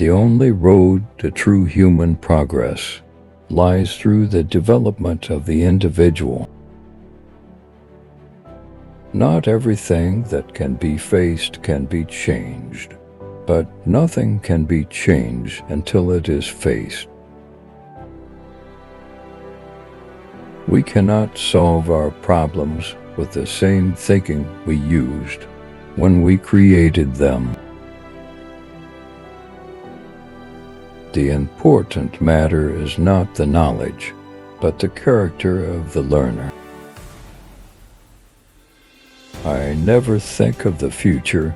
The only road to true human progress lies through the development of the individual. Not everything that can be faced can be changed, but nothing can be changed until it is faced. We cannot solve our problems with the same thinking we used when we created them. The important matter is not the knowledge, but the character of the learner. I never think of the future.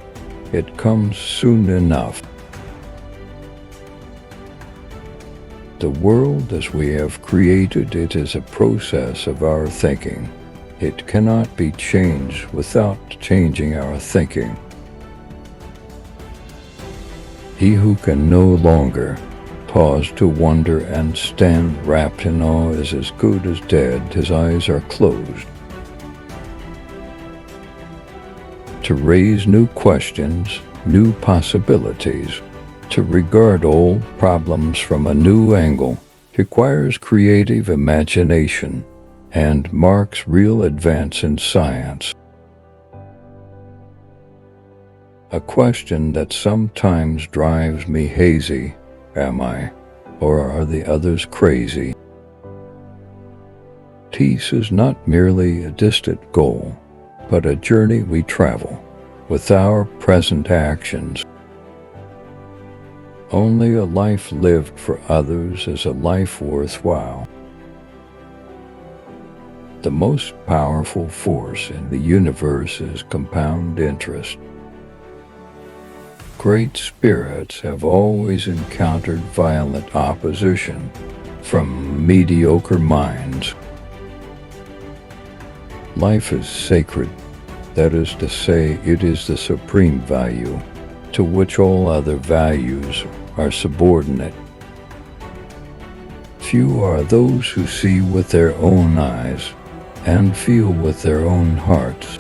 It comes soon enough. The world as we have created it is a process of our thinking. It cannot be changed without changing our thinking. He who can no longer pause to wonder and stand wrapped in awe is as good as dead. His eyes are closed. To raise new questions, new possibilities, to regard old problems from a new angle requires creative imagination and marks real advance in science. A question that sometimes drives me hazy: am I, or are the others crazy? Peace is not merely a distant goal, but a journey we travel with our present actions. Only a life lived for others is a life worthwhile. The most powerful force in the universe is compound interest. Great spirits have always encountered violent opposition from mediocre minds. Life is sacred. That is to say, it is the supreme value to which all other values are subordinate. Few are those who see with their own eyes and feel with their own hearts.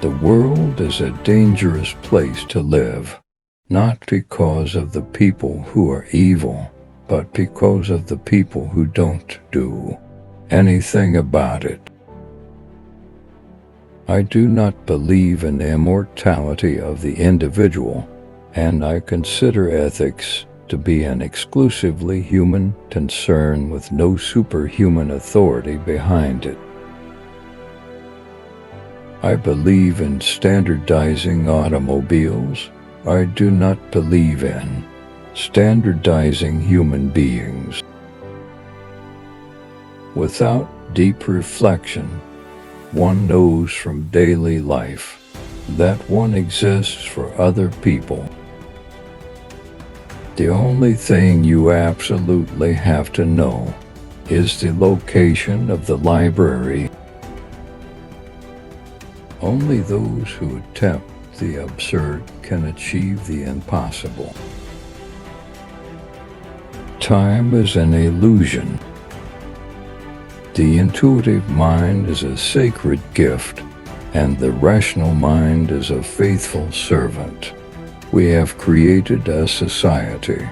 The world is a dangerous place to live, not because of the people who are evil, but because of the people who don't do anything about it. I do not believe in the immortality of the individual, and I consider ethics to be an exclusively human concern with no superhuman authority behind it. I believe in standardizing automobiles. I do not believe in standardizing human beings. Without deep reflection, one knows from daily life that one exists for other people. The only thing you absolutely have to know is the location of the library. Only those who attempt the absurd can achieve the impossible. Time is an illusion. The intuitive mind is a sacred gift, and the rational mind is a faithful servant. We have created a society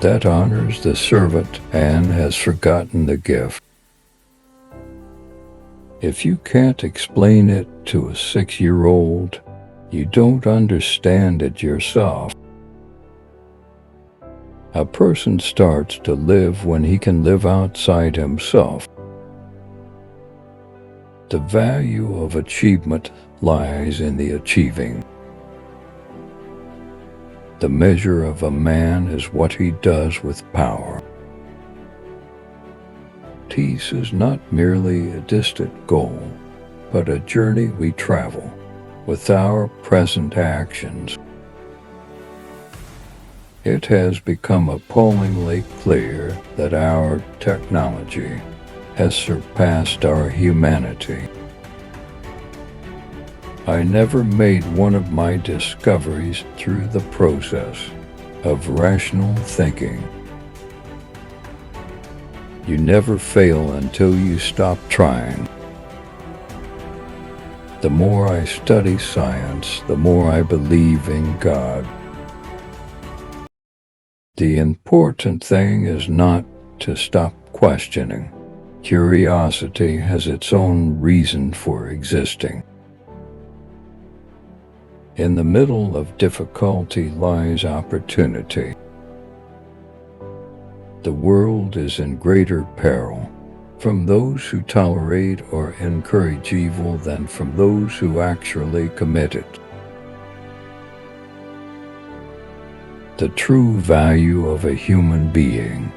that honors the servant and has forgotten the gift. If you can't explain it to a 6-year-old, you don't understand it yourself. A person starts to live when he can live outside himself. The value of achievement lies in the achieving. The measure of a man is what he does with power. Peace is not merely a distant goal, but a journey we travel with our present actions. It has become appallingly clear that our technology has surpassed our humanity. I never made one of my discoveries through the process of rational thinking. You never fail until you stop trying. The more I study science, the more I believe in God. The important thing is not to stop questioning. Curiosity has its own reason for existing. In the middle of difficulty lies opportunity. The world is in greater peril from those who tolerate or encourage evil than from those who actually commit it. The true value of a human being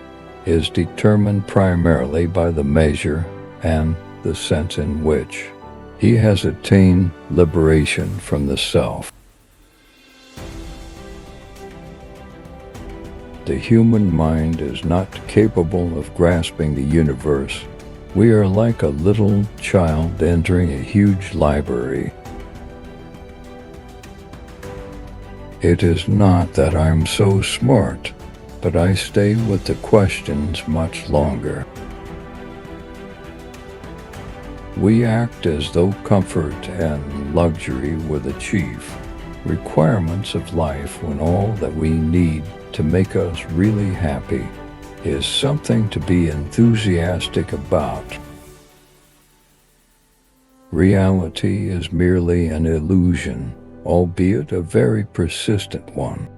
is determined primarily by the measure and the sense in which he has attained liberation from the self. The human mind is not capable of grasping the universe. We are like a little child entering a huge library. It is not that I'm so smart, but I stay with the questions much longer. We act as though comfort and luxury were the chief requirements of life, when all that we need to make us really happy is something to be enthusiastic about. Reality is merely an illusion, albeit a very persistent one.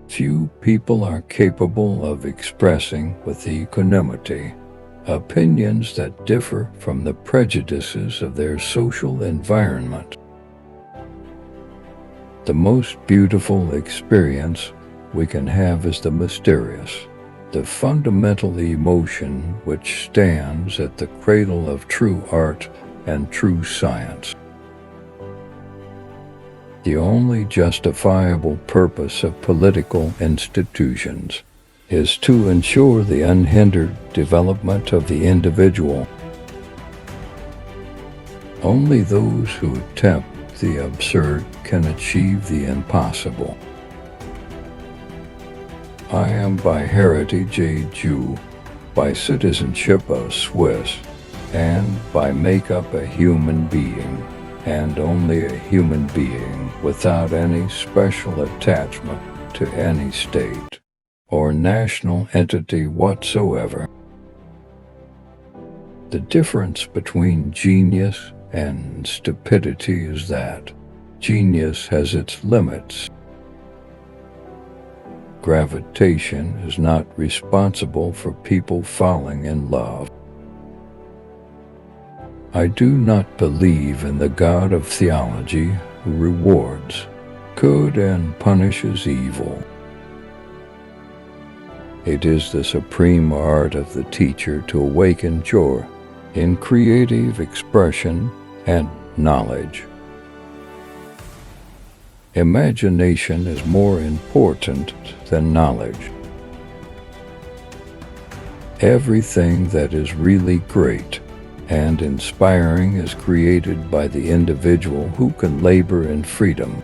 Few people are capable of expressing with equanimity opinions that differ from the prejudices of their social environment. The most beautiful experience we can have is the mysterious, the fundamental emotion which stands at the cradle of true art and true science. The only justifiable purpose of political institutions is to ensure the unhindered development of the individual. Only those who attempt the absurd can achieve the impossible. I am by heritage a Jew, by citizenship a Swiss, and by makeup a human being, and only a human being, without any special attachment to any state or national entity whatsoever. The difference between genius and stupidity is that genius has its limits. Gravitation is not responsible for people falling in love. I do not believe in the God of theology who rewards good and punishes evil. It is the supreme art of the teacher to awaken joy in creative expression and knowledge. Imagination is more important than knowledge. Everything that is really great and inspiring is created by the individual who can labor in freedom